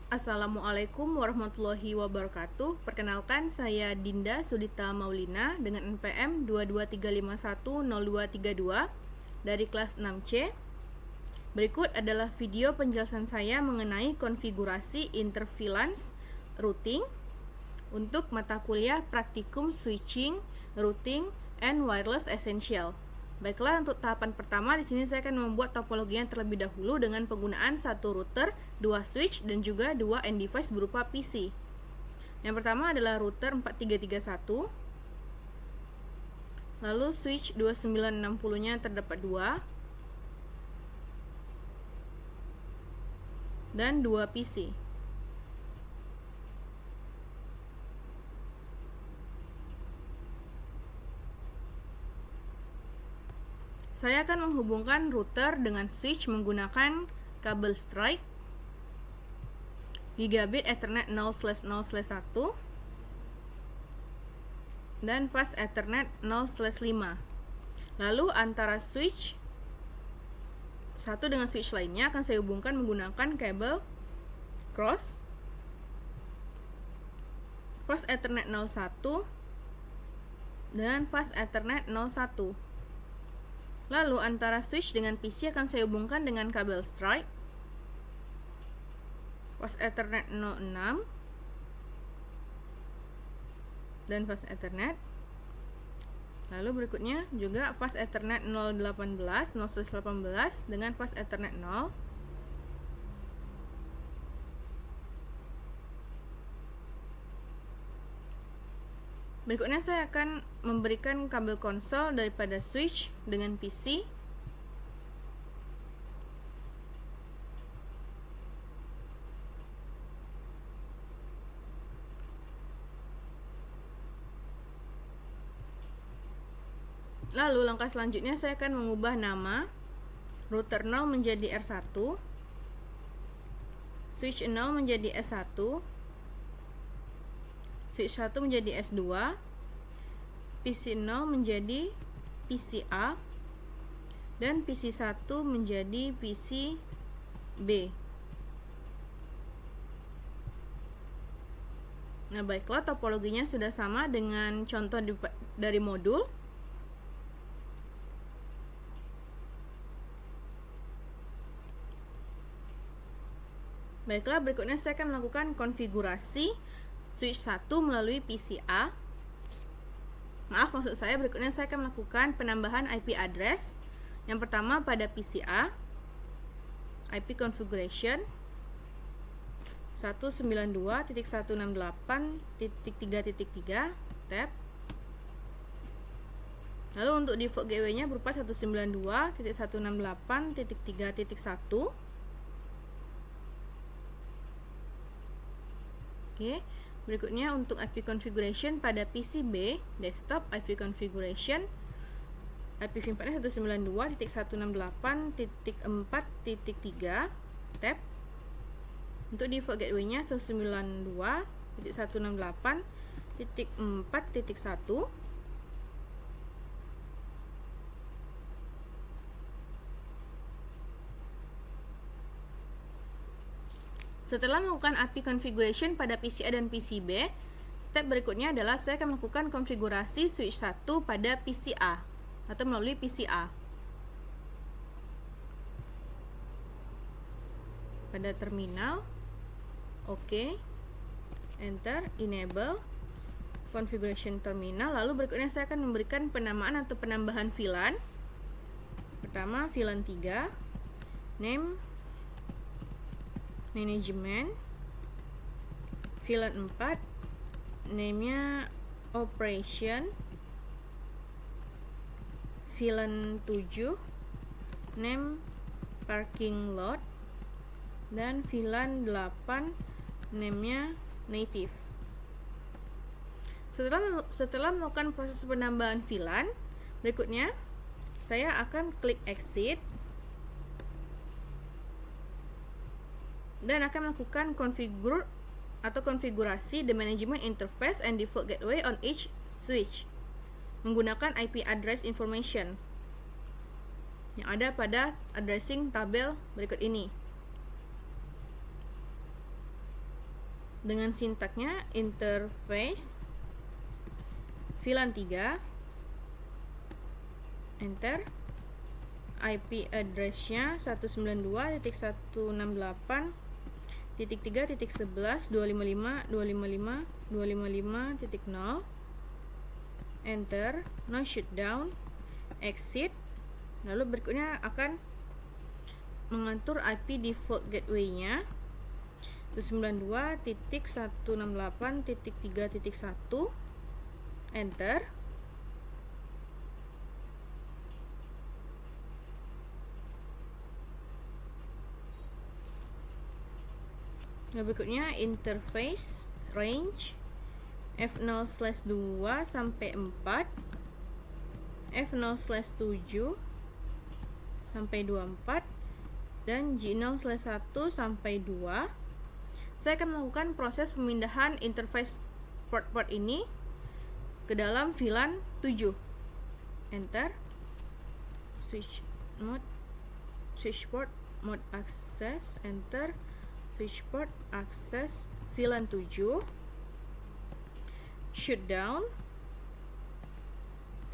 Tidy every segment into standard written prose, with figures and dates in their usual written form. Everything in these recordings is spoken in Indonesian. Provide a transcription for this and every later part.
Assalamualaikum warahmatullahi wabarakatuh. Perkenalkan, saya Dinda Sudita Maulina dengan NPM 223510232 dari kelas 6C. Berikut adalah video penjelasan saya mengenai konfigurasi intervalence routing untuk mata kuliah praktikum switching, routing, and wireless essential. Baiklah, untuk tahapan pertama di sini saya akan membuat topologinya terlebih dahulu dengan penggunaan satu router, dua switch, dan juga dua end device berupa PC. Yang pertama adalah router 4331. Lalu switch 2960-nya terdapat dua. Dan dua PC. Saya akan menghubungkan router dengan switch menggunakan kabel strike gigabit Ethernet 0/0/1 dan fast Ethernet 0/5. Lalu antara switch satu dengan switch lainnya akan saya hubungkan menggunakan kabel cross fast Ethernet 01 dan fast Ethernet 01. Lalu antara switch dengan PC akan saya hubungkan dengan kabel strike fast Ethernet 06 dan fast Ethernet. Lalu berikutnya juga fast Ethernet 0/18 dengan fast Ethernet 0. Berikutnya saya akan memberikan kabel konsol daripada switch dengan PC. Lalu langkah selanjutnya saya akan mengubah nama router 0 menjadi R1, switch 0 menjadi S1, switch 1 menjadi S2, PC 0 menjadi PCA, dan PC 1 menjadi PCB. Nah, baiklah, topologinya sudah sama dengan contoh dari modul. Baiklah, berikutnya saya akan melakukan konfigurasi switch 1 melalui PCA. Maksud saya berikutnya saya akan melakukan penambahan IP address. Yang pertama pada PCA, IP configuration 192.168.3.3 tab. Lalu untuk default gateway-nya berupa 192.168.3.1. Oke, berikutnya untuk IP configuration pada PCB desktop, IP configuration IP VIM-nya 192.168.4.3 tab. Untuk default gateway-nya 192.168.4.1. Setelah melakukan API configuration pada PCA dan PCB, step berikutnya adalah saya akan melakukan konfigurasi switch 1 pada PCA atau melalui PCA. Pada terminal, OK, enter, enable, configuration terminal. Lalu berikutnya saya akan memberikan penamaan atau penambahan VLAN. Pertama, VLAN 3, name management. VLAN 4, name-nya operation. VLAN 7, name parking lot. Dan VLAN 8, name-nya native. Setelah melakukan proses penambahan VLAN, berikutnya saya akan klik exit dan akan melakukan konfigurasi the management interface and default gateway on each switch menggunakan IP address information yang ada pada addressing tabel berikut ini. dengan sintaknya interface VLAN 3, enter, IP address-nya 192.168.11.255.255.255.0, enter, no shutdown, exit. Lalu berikutnya akan mengatur IP default gateway-nya 192.168.3.1, enter. Nah, berikutnya interface range F0/2 sampai 4, F0/7 sampai 24, dan G0/1 sampai 2. Saya akan melakukan proses pemindahan interface port-port ini ke dalam VLAN 7. Enter. Switch port mode access, enter. Switch port access VLAN 7, shutdown,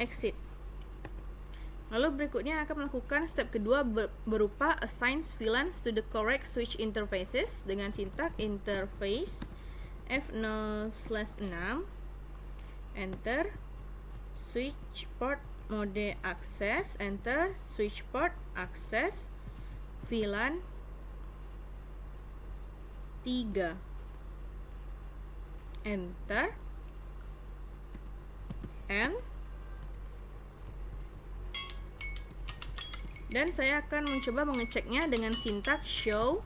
exit. Lalu berikutnya akan melakukan step kedua berupa assign VLANs to the correct switch interfaces dengan sintak interface F0/6, enter, switch port mode access, enter, switch port access VLAN 3, enter, dan saya akan mencoba mengeceknya dengan sintak show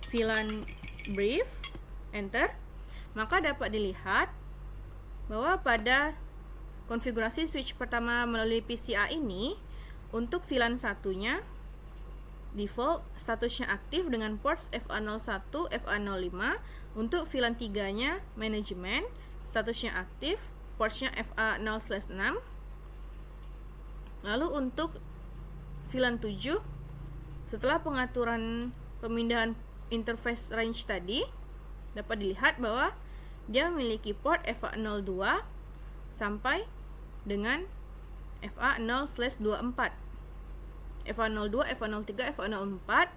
VLAN brief, enter. Maka dapat dilihat bahwa pada konfigurasi switch pertama melalui PCA ini, untuk VLAN satunya default statusnya aktif dengan ports FA01, FA05. Untuk VLAN 3-nya manajemen, statusnya aktif, portsnya FA0/6. Lalu untuk VLAN 7, setelah pengaturan pemindahan interface range tadi, dapat dilihat bahwa dia memiliki port FA02 sampai dengan FA0/24, FA02, FA03, FA04,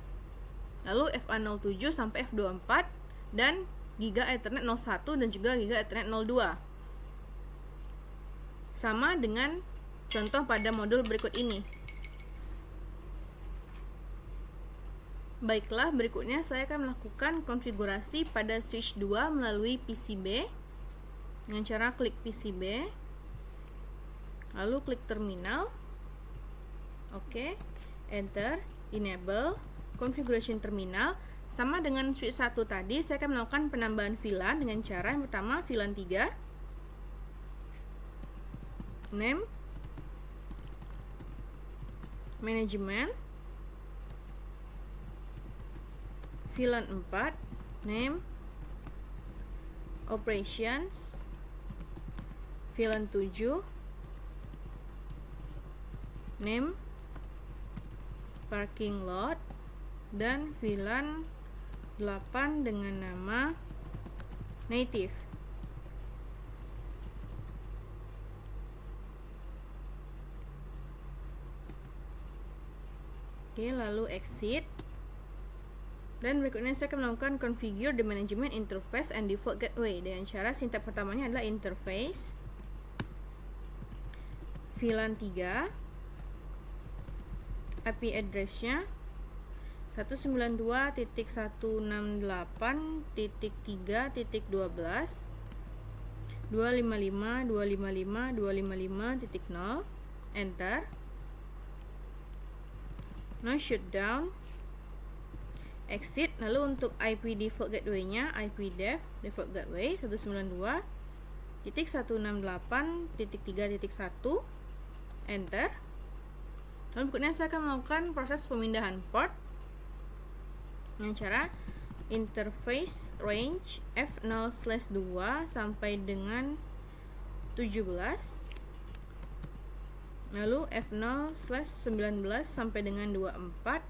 lalu FA07 sampai F24, dan Giga Ethernet 01 dan juga Giga Ethernet 02. Sama dengan contoh pada modul berikut ini. Baiklah, berikutnya saya akan melakukan konfigurasi pada switch 2 melalui PCB dengan cara klik PCB, lalu klik terminal, oke, enter, enable, configuration terminal. Sama dengan switch 1 tadi, saya akan melakukan penambahan VLAN dengan cara yang pertama VLAN 3, name, management, VLAN 4, name, operations, VLAN 7, name, parking lot, dan VLAN 8 dengan nama native. Oke, lalu exit. Dan berikutnya saya akan melakukan configure the management interface and default gateway dengan cara sintak pertamanya adalah interface VLAN 3, IP address-nya 192.168.3.12, 255.255.255.0, enter, no shutdown, exit. Lalu untuk IP default gateway-nya IP default gateway 192.168.3.1, enter. Lalu berikutnya saya akan melakukan proses pemindahan port dengan cara interface range F0/2 sampai dengan 17, lalu F0/19 sampai dengan 24,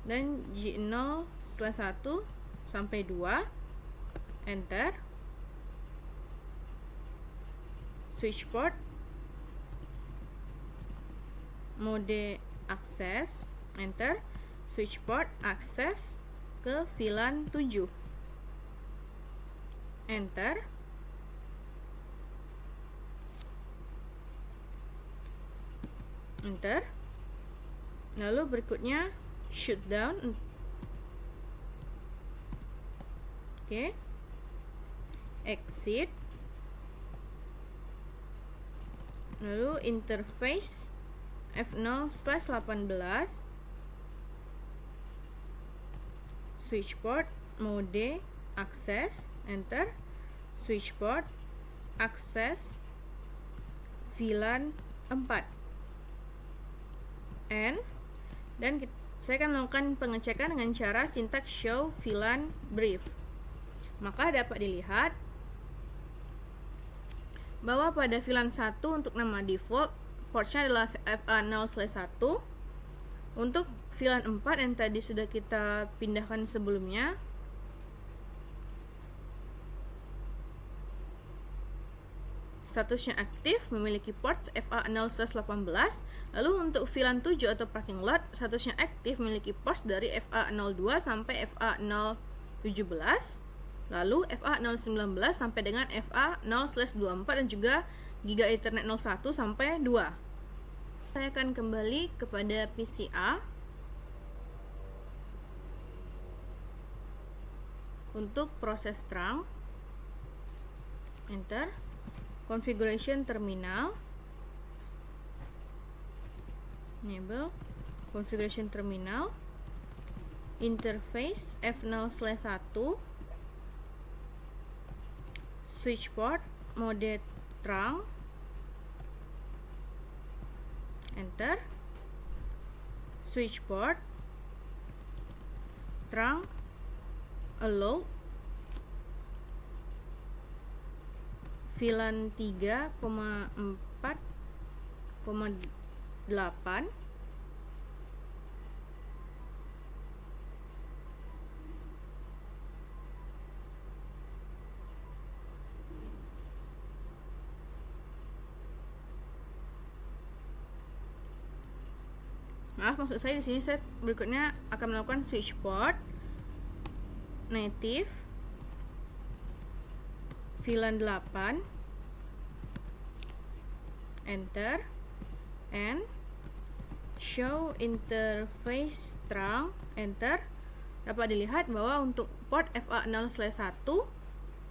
dan G0/1 sampai 2, enter. Switch port mode akses, enter. Switch port akses ke VLAN 7, enter. Enter. Lalu berikutnya shutdown. Oke. Exit. Lalu interface F0/18, switch port mode akses, enter. Switch port akses VLAN 4, N. Dan saya akan melakukan pengecekan dengan cara syntax show VLAN brief. Maka dapat dilihat bahwa pada VLAN 1 untuk nama default portnya adalah FA0/1. Untuk VLAN 4 yang tadi sudah kita pindahkan sebelumnya, statusnya aktif, memiliki port FA0/18. Lalu untuk VLAN 7 atau parking lot, statusnya aktif, memiliki port dari FA02 sampai FA017. Lalu FA019 sampai dengan FA0/24 dan juga Giga Ethernet 01 sampai 2. Saya akan kembali kepada PCA untuk proses terang, enter. Configuration terminal, enable. Configuration terminal, interface F0/1, switch port mode terang, enter. Switch port terang allow VLAN 3,4,8. Maaf, maksud saya di sini saya berikutnya akan melakukan switch port native VLAN 8, enter, and show interface terang, enter. Dapat dilihat bahwa untuk port FA0/1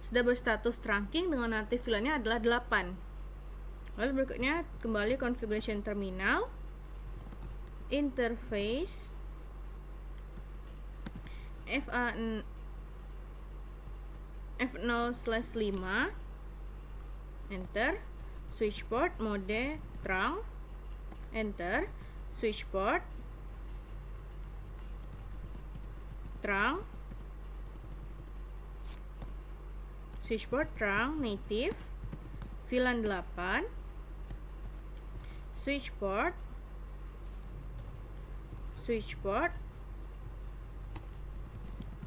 sudah berstatus trunking dengan native VLAN-nya adalah 8. Lalu berikutnya kembali configuration terminal, interface F0/5, enter. Switch port mode terang, enter. Switch port terang, switch port terang native VLAN 8, switch port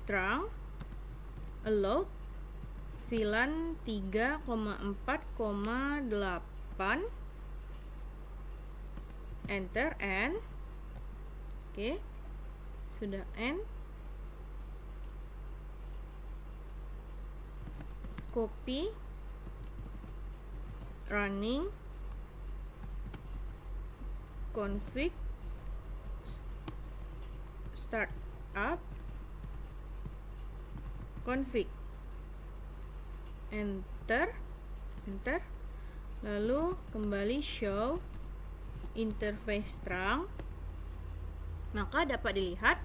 terang allow VLAN 3,4,8, enter, and oke, sudah end. Copy running config startup config, enter. Lalu kembali show interface terang, maka dapat dilihat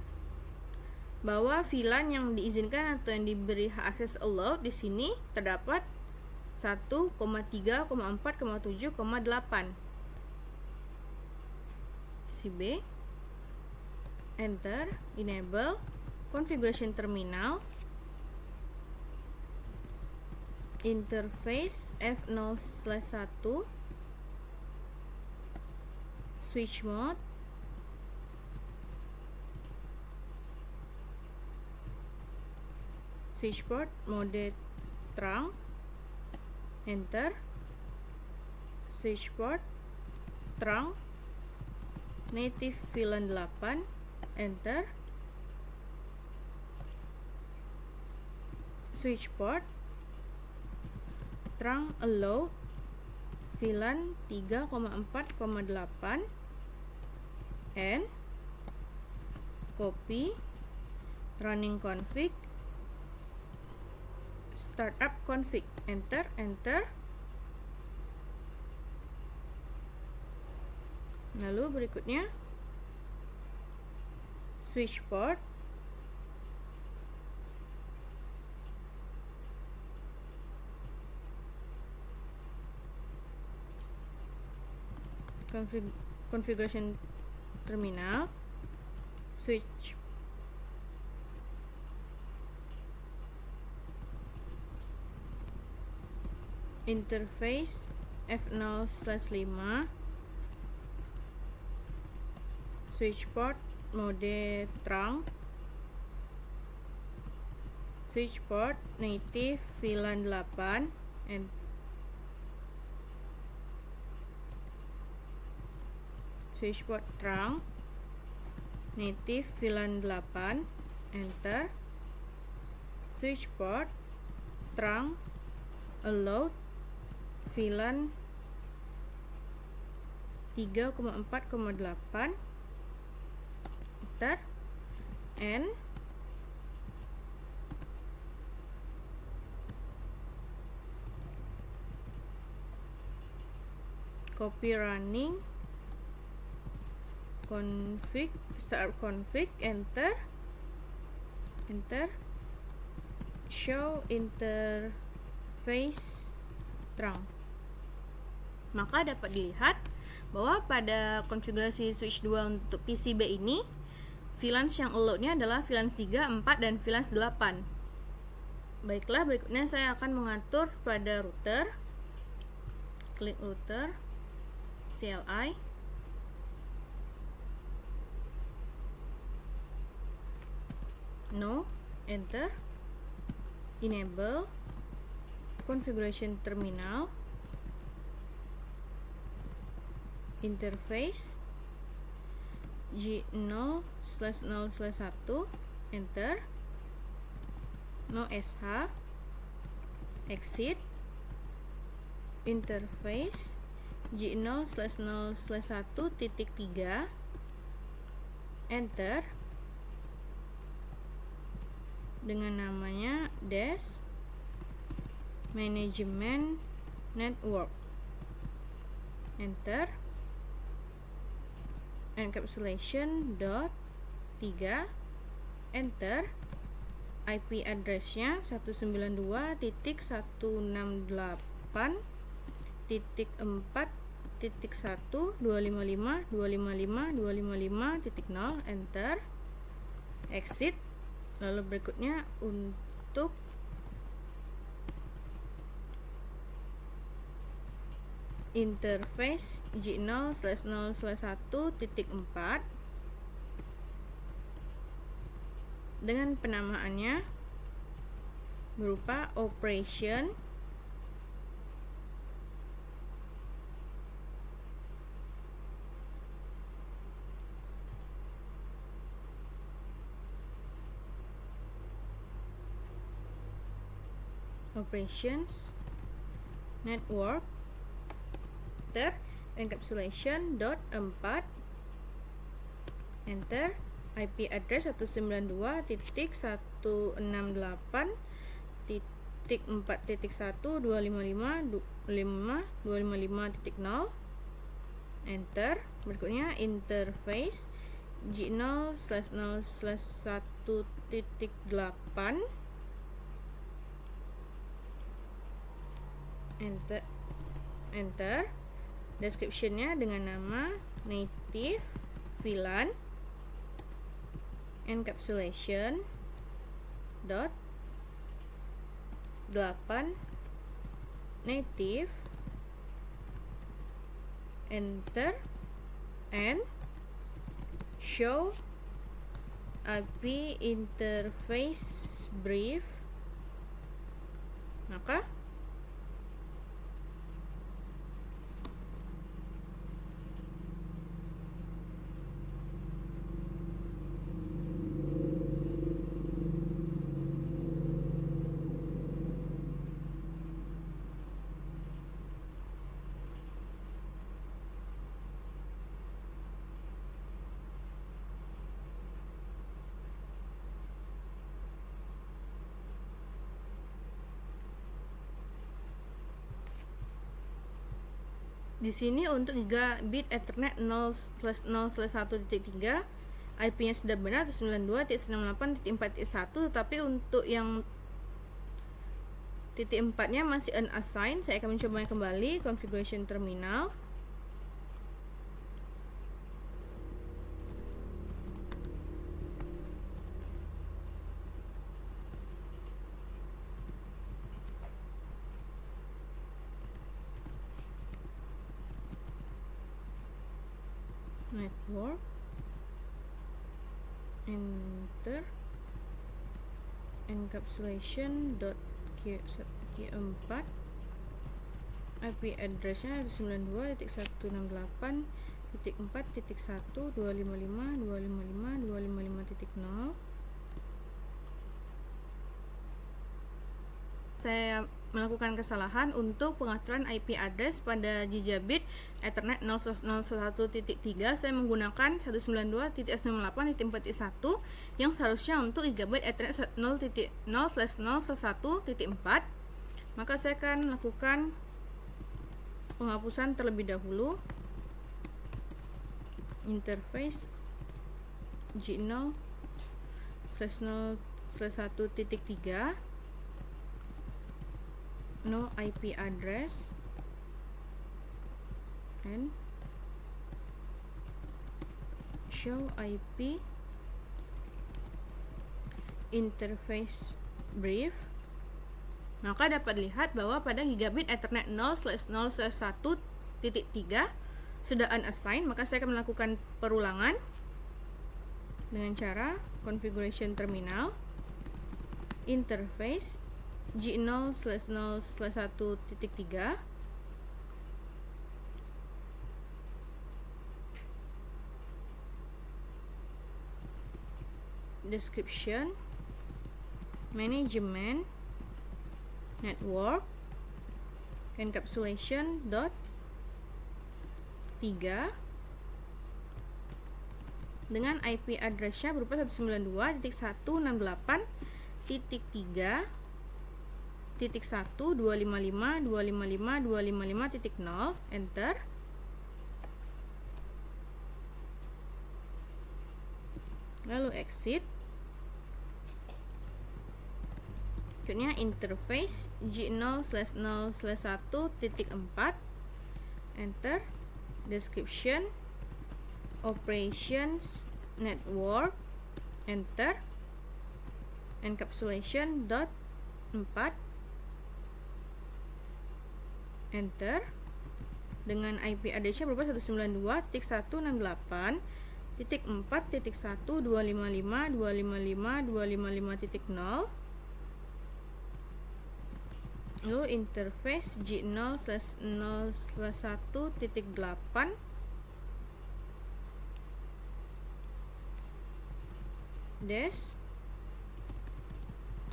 bahwa VLAN yang diizinkan atau yang diberi hak akses allowed di sini terdapat 1,3,4,7,8. Si B, enter, enable configuration terminal, interface F0/1, switch mode, switchboard mode terang, enter, switchboard terang, native VLAN 8, enter, switchboard terang allowed VLAN 3,4,8 and copy running config startup config, enter, lalu berikutnya switchboard configuration terminal, switch interface F0/5, switchboard mode terang, switchboard native VLAN 8, and switchboard terang native VLAN 8, enter, switchboard terang allowed VLAN 3,4,8, enter, and copy running config startup config, enter, show interface terang. Maka dapat dilihat bahwa pada konfigurasi switch 2 untuk PCB ini VLANs yang allowed-nya adalah VLANs 3, 4, dan VLANs 8. Baiklah, berikutnya saya akan mengatur pada router. Klik router, CLI, no, enter, enable configuration terminal, interface G0/0/1, enter, no SH, exit, interface G0/0/1.3, enter, dengan namanya dash management network, enter, encapsulation dot 3, enter, IP address-nya 192.168.1.255.255.255.0, enter, exit. Lalu berikutnya untuk interface G0/0/1.4 dengan penamaannya berupa operation operations network encapsulation dot 4, enter, IP address 192.168.4.1.255.255.0, enter. Berikutnya interface G0/0/1.8, enter, description-nya dengan nama native VLAN encapsulation dot 8 native, enter, and show IP interface brief Maka di sini untuk gigabit Ethernet 0/0/1.3 IP-nya sudah benar 92.168.4.1, tetapi untuk yang titik 4-nya masih unassigned. Saya akan mencobanya kembali, configuration terminal. Network, enter, encapsulation .q4, IP address-nya 92.168.4.1.255.255.255.0. Saya melakukan kesalahan untuk pengaturan IP address pada gigabit Ethernet 0/0/1.3. Saya menggunakan 192.168.4.1 yang seharusnya untuk gigabit Ethernet 0/0/1.4. Maka saya akan melakukan penghapusan terlebih dahulu. Interface G0/0/1.3, no IP address, and show IP interface brief. Maka dapat dilihat bahwa pada gigabit Ethernet 0/0/1.3 sudah unassigned. Maka saya akan melakukan perulangan dengan cara configuration terminal, interface G0/0/1.3, description, management, network, encapsulation .3 dengan IP address-nya berupa 192.168.1.255.255.255.0, enter. Lalu exit. Berikutnya interface G0/0/1.4, enter. Description, operations, network, enter. Encapsulation .4, enter. Dengan IP address-nya berupa 192.168.1.255.255.255.0. Lalu interface G0/0/1.8, dash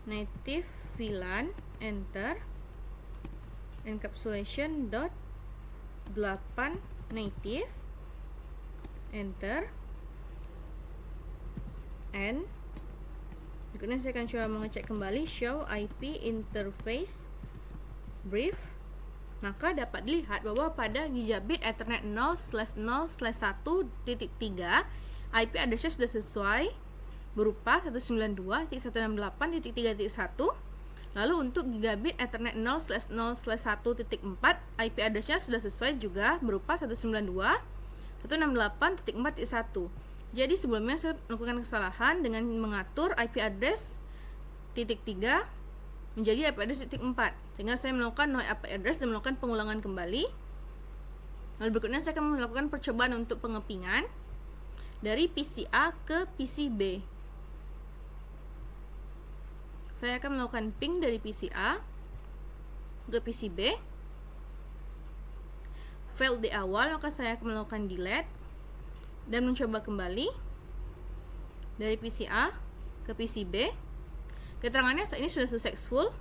native VLAN, enter. Encapsulation .8 native, enter. And berikutnya saya akan coba mengecek kembali show IP interface brief. Maka dapat dilihat bahwa pada gigabit Ethernet 0/0/1.3 IP address-nya sudah sesuai berupa 192.168.3.1. Lalu untuk gigabit Ethernet 0/0/1.4 IP address-nya sudah sesuai juga berupa 192.168.4.1. Jadi sebelumnya saya melakukan kesalahan dengan mengatur IP address titik 3 menjadi IP address titik 4, sehingga saya melakukan no IP address dan melakukan pengulangan kembali. Lalu berikutnya saya akan melakukan percobaan untuk pengepingan dari PC A ke PC B. Saya akan melakukan ping dari PC A. ke PCB. Failed di awal, maka saya akan melakukan delete dan mencoba kembali dari PCA ke PCB. Keterangannya saat ini sudah successful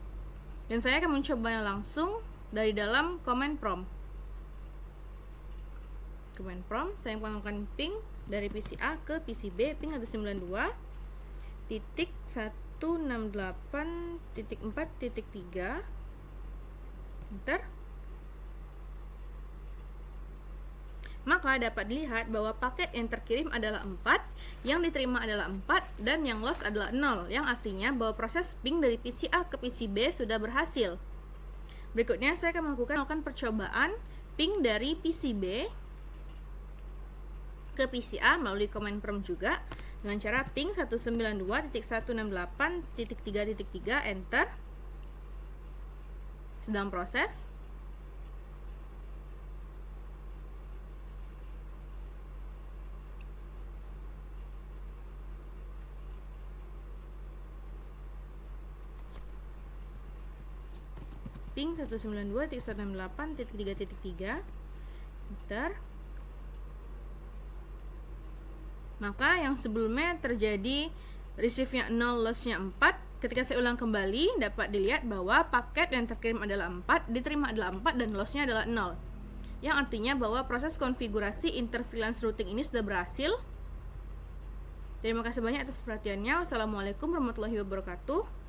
dan saya akan mencobanya langsung dari dalam command prompt. Command prompt, saya akan melakukan ping dari PCA ke PCB, ping 192.168.4.3, enter. Maka dapat dilihat bahwa paket yang terkirim adalah 4, yang diterima adalah 4, dan yang lost adalah 0, yang artinya bahwa proses ping dari PCA ke PCB sudah berhasil. Berikutnya saya akan melakukan percobaan ping dari PCB ke PCA melalui command prompt juga dengan cara ping 192.168.3.3, enter. Sedang proses. Ping 192.168.3.3, enter. Maka yang sebelumnya terjadi receive-nya 0, loss-nya 4. Ketika saya ulang kembali, dapat dilihat bahwa paket yang terkirim adalah 4, diterima adalah 4, dan loss-nya adalah 0. Yang artinya bahwa proses konfigurasi interference routing ini sudah berhasil. Terima kasih banyak atas perhatiannya. Wassalamualaikum warahmatullahi wabarakatuh.